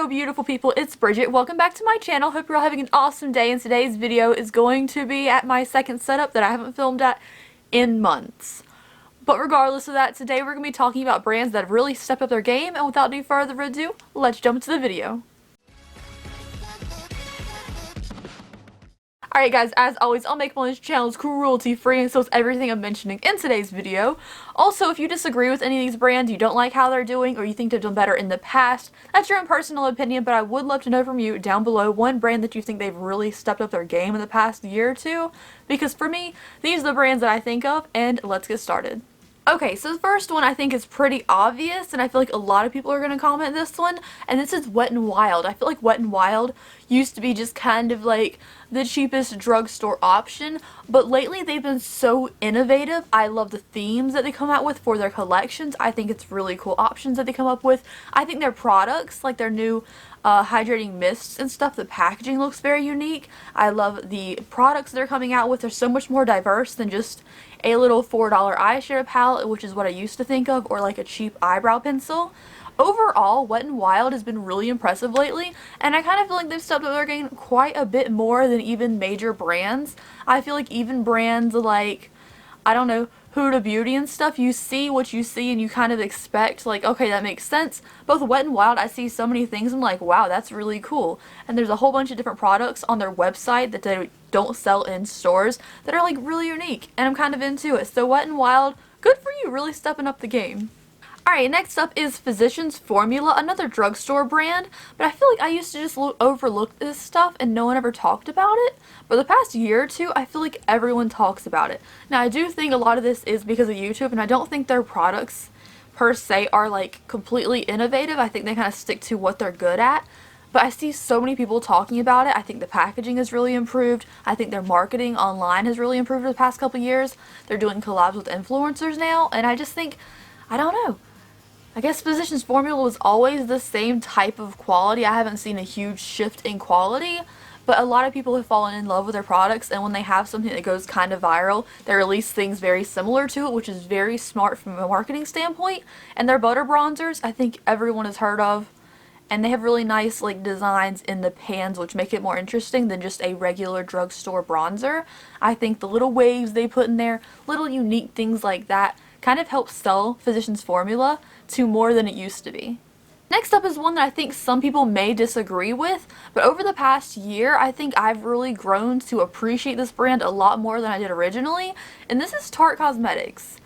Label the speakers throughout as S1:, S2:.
S1: Hello beautiful people, it's Bridget. Welcome back to my channel. Hope you're all having an awesome day, and today's video is going to be at my second setup that I haven't filmed at in months. But regardless of that, today we're going to be talking about brands that have really stepped up their game, and without any further ado, let's jump into the video. Alright guys, as always, I'll make one of these channels cruelty-free, and so is everything I'm mentioning in today's video. Also, if you disagree with any of these brands, you don't like how they're doing, or you think they've done better in the past, that's your own personal opinion, but I would love to know from you down below one brand that you think they've really stepped up their game in the past year or two, because for me, these are the brands that I think of, and let's get started. Okay, so the first one I think is pretty obvious, and I feel like a lot of people are going to comment this one, and this is Wet n Wild. I feel like Wet n Wild used to be just kind of like the cheapest drugstore option, but lately they've been so innovative. I love the themes that they come out with for their collections. I think it's really cool options that they come up with. I think their products, like their new hydrating mists and stuff, the packaging looks very unique. I love the products they're coming out with. They're so much more diverse than just a little $4 eyeshadow palette, which is what I used to think of, or like a cheap eyebrow pencil. Overall, Wet n Wild has been really impressive lately, and I kind of feel like they've stepped up their game quite a bit more than even major brands. I feel like even brands like, I don't know, Huda Beauty and stuff, you see what you see and you kind of expect, like, okay, that makes sense. Both Wet n Wild, I see so many things, I'm like, wow, that's really cool. And there's a whole bunch of different products on their website that they don't sell in stores that are like really unique, and I'm kind of into it. So Wet n Wild, good for you, really stepping up the game. Alright, next up is Physicians Formula, another drugstore brand, but I feel like I used to just overlook this stuff and no one ever talked about it. But the past year or two, I feel like everyone talks about it. Now, I do think a lot of this is because of YouTube, and I don't think their products per se are like completely innovative. I think they kind of stick to what they're good at. But I see so many people talking about it. I think the packaging has really improved. I think their marketing online has really improved in the past couple years. They're doing collabs with influencers now, and I just think, I don't know. I guess Physicians Formula was always the same type of quality. I haven't seen a huge shift in quality, but a lot of people have fallen in love with their products, and when they have something that goes kind of viral, they release things very similar to it, which is very smart from a marketing standpoint. And their butter bronzers, I think everyone has heard of, and they have really nice like designs in the pans, which make it more interesting than just a regular drugstore bronzer. I think the little waves they put in there, little unique things like that, kind of helps sell Physicians Formula to more than it used to be. Next up is one that I think some people may disagree with, but over the past year, I think I've really grown to appreciate this brand a lot more than I did originally, and this is Tarte Cosmetics.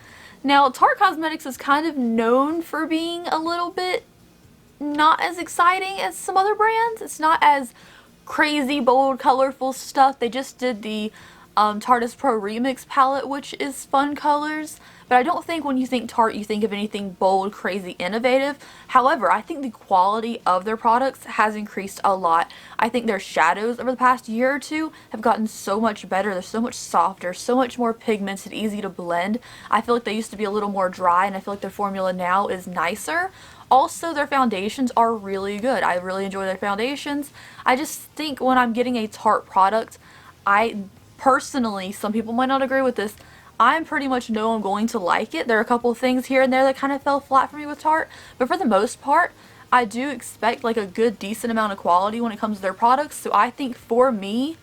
S1: Now, Tarte Cosmetics is kind of known for being a little bit not as exciting as some other brands. It's not as crazy, bold, colorful stuff. They just did the Tarte Pro Remix palette, which is fun colors, but I don't think when you think Tarte you think of anything bold, crazy, innovative. However, I think the quality of their products has increased a lot. I think their shadows over the past year or two have gotten so much better. They're so much softer, so much more pigmented, easy to blend. I feel like they used to be a little more dry, and I feel like their formula now is nicer. Also, their foundations are really good. I really enjoy their foundations. I just think when I'm getting a Tarte product, I personally, some people might not agree with this, I pretty much know I'm going to like it. There are a couple of things here and there that kind of fell flat for me with Tarte, but for the most part, I do expect like a good, decent amount of quality when it comes to their products. So I think for me,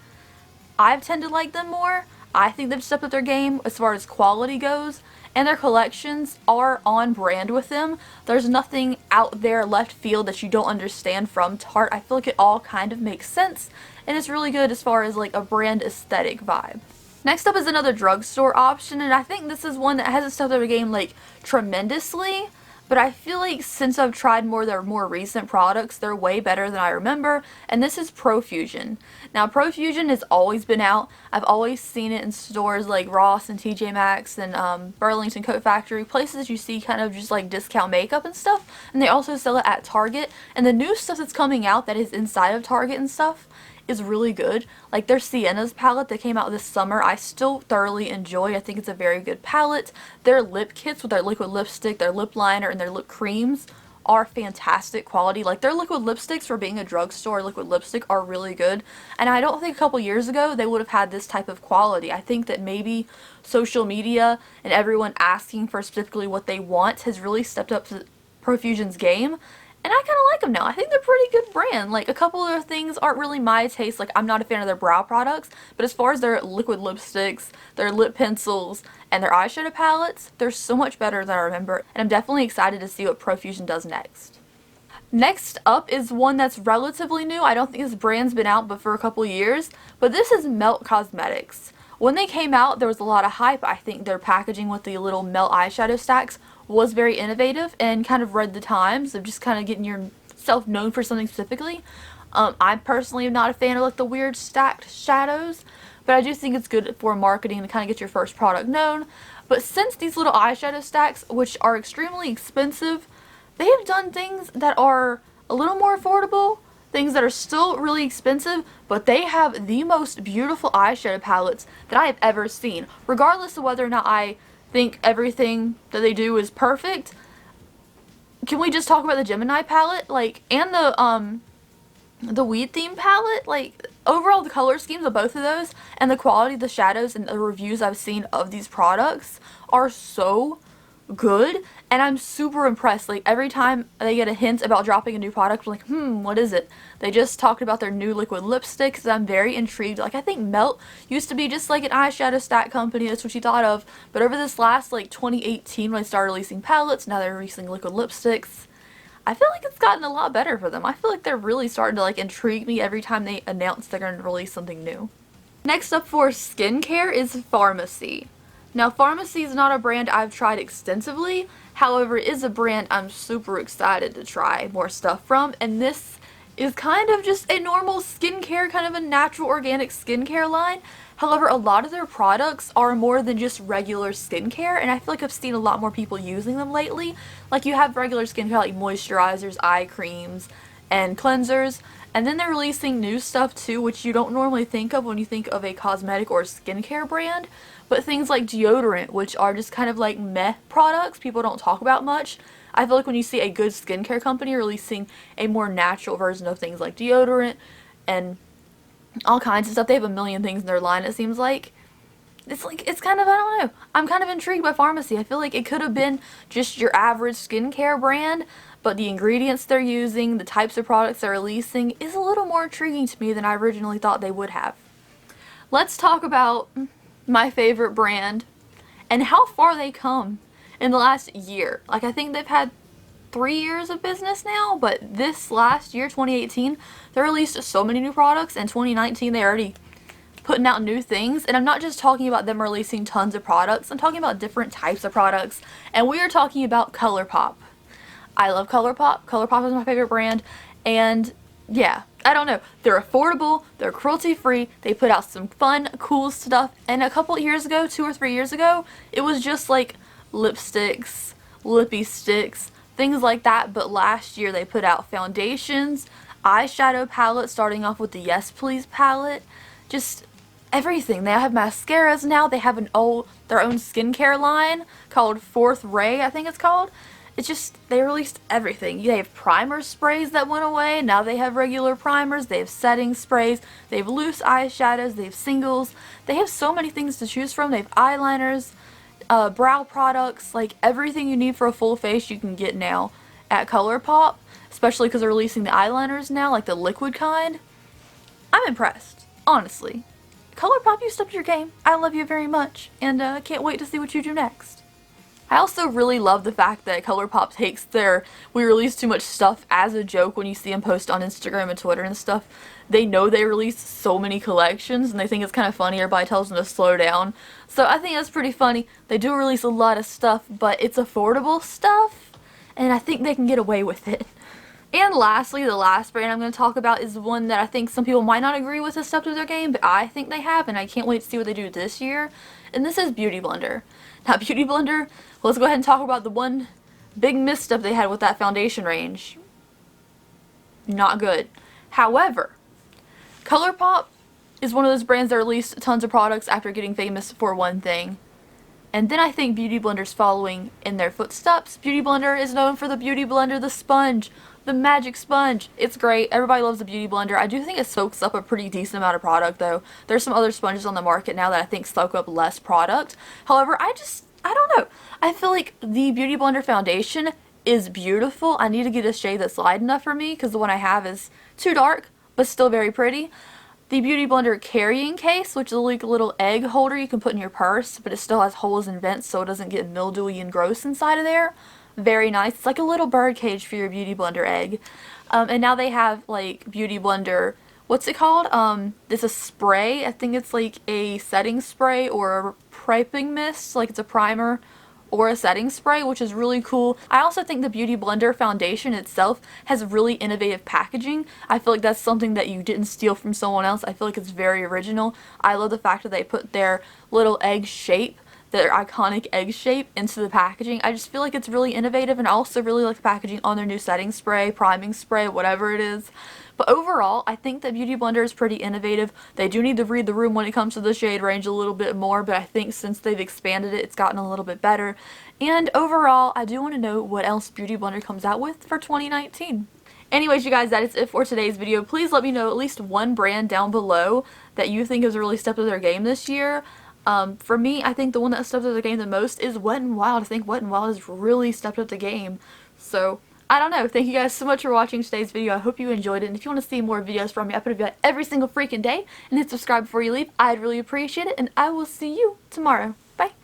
S1: I've tended to like them more. I think they've stepped up their game as far as quality goes, and their collections are on brand with them. There's nothing out there left field that you don't understand from Tarte. I feel like it all kind of makes sense, and it's really good as far as like a brand aesthetic vibe. Next up is another drugstore option, and I think this is one that hasn't stepped up their game like tremendously, but I feel like since I've tried more of their more recent products, they're way better than I remember, and this is Profusion. Now, Profusion has always been out. I've always seen it in stores like Ross and TJ Maxx and Burlington Coat Factory, places that you see kind of just like discount makeup and stuff, and they also sell it at Target. And the new stuff that's coming out that is inside of Target and stuff is really good. Like their Sienna's palette that came out this summer, I still thoroughly enjoy. I think it's a very good palette. Their lip kits with their liquid lipstick, their lip liner, and their lip creams are fantastic quality. Like their liquid lipsticks, for being a drugstore liquid lipstick, are really good, and I don't think a couple years ago they would have had this type of quality. I think that maybe social media and everyone asking for specifically what they want has really stepped up to Profusion's game, and I kind of like them now. I think they're a pretty good brand. Like, a couple of things aren't really my taste. Like, I'm not a fan of their brow products, but as far as their liquid lipsticks, their lip pencils, and their eyeshadow palettes, they're so much better than I remember, and I'm definitely excited to see what Profusion does next. Next up is one that's relatively new. I don't think this brand's been out but for a couple years, but this is Melt Cosmetics. When they came out, there was a lot of hype. I think their packaging with the little melt eyeshadow stacks was very innovative and kind of read the times of just kind of getting yourself known for something specifically. I personally am not a fan of like the weird stacked shadows, but I do think it's good for marketing to kind of get your first product known. But since these little eyeshadow stacks, which are extremely expensive, they have done things that are a little more affordable, things that are still really expensive, but they have the most beautiful eyeshadow palettes that I have ever seen. Regardless of whether or not I think everything that they do is perfect, can we just talk about the Gemini palette? Like, and the weed theme palette? Like, overall the color schemes of both of those and the quality of the shadows and the reviews I've seen of these products are so good, and I'm super impressed. Like, every time they get a hint about dropping a new product, I'm like, what is it? They just talked about their new liquid lipsticks, and I'm very intrigued. Like, I think Melt used to be just like an eyeshadow stack company, that's what you thought of, but over this last, like, 2018, when they started releasing palettes, now they're releasing liquid lipsticks, I feel like it's gotten a lot better for them. I feel like they're really starting to, like, intrigue me every time they announce they're going to release something new. Next up for skincare is Pharmacy. Now, Pharmacy is not a brand I've tried extensively, however, it is a brand I'm super excited to try more stuff from, and this is kind of just a normal skincare, kind of a natural organic skincare line. However, a lot of their products are more than just regular skincare, and I feel like I've seen a lot more people using them lately. Like, you have regular skincare like moisturizers, eye creams, and cleansers, and then they're releasing new stuff too, which you don't normally think of when you think of a cosmetic or skincare brand, but things like deodorant, which are just kind of like meh products people don't talk about much. I feel like when you see a good skincare company releasing a more natural version of things like deodorant and all kinds of stuff, they have a million things in their line, it seems like. It's kind of, I don't know, I'm kind of intrigued by Pharmacy. I feel like it could have been just your average skincare brand, but the ingredients they're using, the types of products they're releasing is a little more intriguing to me than I originally thought they would have. Let's talk about my favorite brand and how far they come in the last year. Like, I think they've had 3 years of business now, but this last year, 2018, they released so many new products, and 2019 they already putting out new things. And I'm not just talking about them releasing tons of products, I'm talking about different types of products, and we are talking about Colorpop. I love Colorpop. Colorpop is my favorite brand, and yeah, I don't know, they're affordable, they're cruelty-free, they put out some fun, cool stuff, and a couple years ago, 2 or 3 years ago, it was just like lipsticks, lippy sticks, things like that, but last year they put out foundations, eyeshadow palettes, starting off with the Yes Please palette, just everything. They have mascaras now, they have their own skincare line called Fourth Ray, I think it's called. It's just, they released everything. They have primer sprays that went away, now they have regular primers, they have setting sprays, they have loose eyeshadows, they have singles, they have so many things to choose from. They have eyeliners, brow products, like everything you need for a full face you can get now at Colorpop, especially because they're releasing the eyeliners now, like the liquid kind. I'm impressed, honestly. Colorpop, you stepped your game. I love you very much, and can't wait to see what you do next. I also really love the fact that Colorpop takes their "we release too much stuff" as a joke when you see them post on Instagram and Twitter and stuff. They know they release so many collections and they think it's kind of funny. Everybody tells them to slow down. So I think that's pretty funny. They do release a lot of stuff, but it's affordable stuff, and I think they can get away with it. And lastly, the last brand I'm going to talk about is one that I think some people might not agree with has stepped up their game, but I think they have, and I can't wait to see what they do this year. And this is Beauty Blender. Now, Beauty Blender, let's go ahead and talk about the one big misstep they had with that foundation range. Not good. However, Colorpop is one of those brands that released tons of products after getting famous for one thing. And then I think Beauty Blender's following in their footsteps. Beauty Blender is known for the Beauty Blender, the sponge, the magic sponge. It's great. Everybody loves the Beauty Blender. I do think it soaks up a pretty decent amount of product though. There's some other sponges on the market now that I think soak up less product. However, I don't know. I feel like the Beauty Blender foundation is beautiful. I need to get a shade that's light enough for me because the one I have is too dark, but still very pretty. The Beauty Blender carrying case, which is like a little egg holder you can put in your purse, but it still has holes and vents so it doesn't get mildewy and gross inside of there. Very nice. It's like a little bird cage for your Beauty Blender egg. And now they have like Beauty Blender, what's it called? It's a spray. I think it's like a setting spray or a prepping mist, like it's a primer or a setting spray, which is really cool. I also think the Beauty Blender foundation itself has really innovative packaging. I feel like that's something that you didn't steal from someone else. I feel like it's very original. I love the fact that they put their little egg shape, their iconic egg shape, into the packaging. I just feel like it's really innovative, and I also really like the packaging on their new setting spray, priming spray, whatever it is. But overall, I think that Beauty Blender is pretty innovative. They do need to read the room when it comes to the shade range a little bit more, but I think since they've expanded it, it's gotten a little bit better. And overall, I do want to know what else Beauty Blender comes out with for 2019. Anyways, you guys, that is it for today's video. Please let me know at least one brand down below that you think has really stepped up their game this year. For me, I think the one that stepped up the game the most is Wet n Wild. I think Wet n Wild has really stepped up the game. So, I don't know. Thank you guys so much for watching today's video. I hope you enjoyed it. And if you want to see more videos from me, I put a video out every single freaking day. And hit subscribe before you leave. I'd really appreciate it. And I will see you tomorrow. Bye.